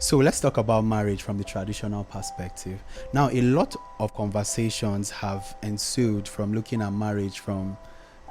So let's talk about marriage from the traditional perspective. Now, a lot of conversations have ensued from looking at marriage from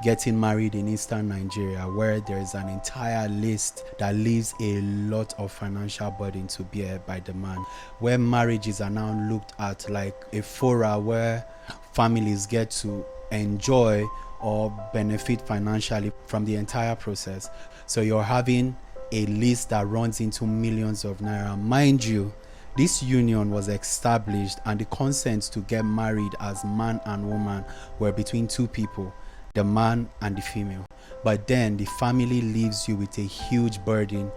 getting married in eastern Nigeria, where there is an entire list that leaves a lot of financial burden to bear by the man, where marriages are now looked at like a fora where families get to enjoy or benefit financially from the entire process. So you're having a list that runs into millions of naira. Mind you, this union was established and the consent to get married as man and woman were between two people, the man and the female. But then the family leaves you with a huge burden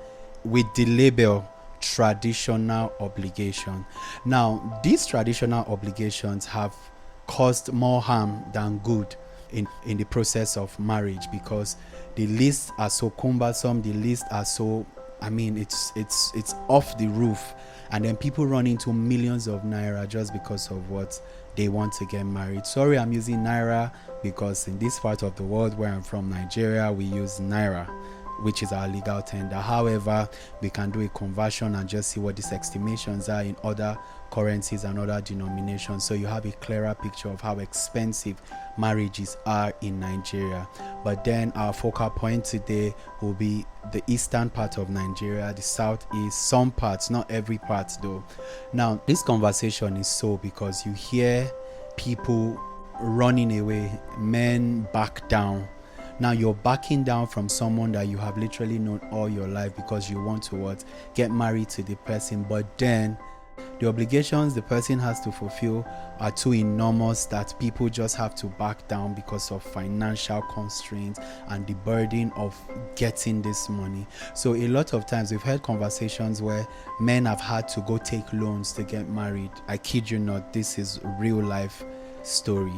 with the label traditional obligation. Now, these traditional obligations have caused more harm than good in the process of marriage, because the lists are so cumbersome, the lists are so, it's off the roof, and then people run into millions of naira just because of what they want to get married. Sorry, I'm using naira because in this part of the world where I'm from, Nigeria, we use naira, which is our legal tender. However, we can do a conversion and just see what these estimations are in other currencies and other denominations, so you have a clearer picture of how expensive marriages are in Nigeria. But then our focal point today will be the eastern part of Nigeria, the southeast, some parts, not every part though. Now, this conversation is so because you hear people running away, men back down. Now you're backing down from someone that you have literally known all your life because you want to what? Get married to the person, but then the obligations the person has to fulfill are too enormous that people just have to back down because of financial constraints and the burden of getting this money. So a lot of times we've had conversations where men have had to go take loans to get married. I kid you not, this is real life story,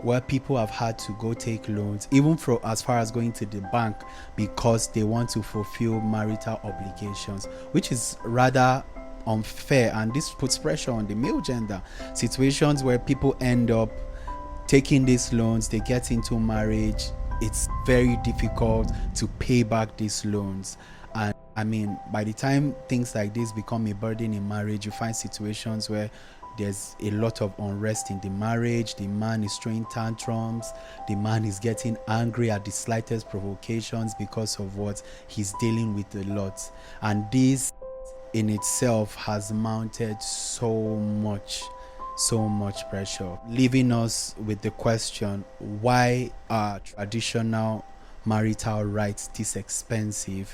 where people have had to go take loans, even for as far as going to the bank, because they want to fulfill marital obligations, which is rather unfair, and this puts pressure on the male gender. Situations where people end up taking these loans, they get into marriage, it's very difficult to pay back these loans. And by the time things like this become a burden in marriage, you find situations where there's a lot of unrest in the marriage. The man is throwing tantrums, the man is getting angry at the slightest provocations because of what he's dealing with a lot. And this in itself has mounted so much pressure, leaving us with the question, why are traditional marital rights this expensive?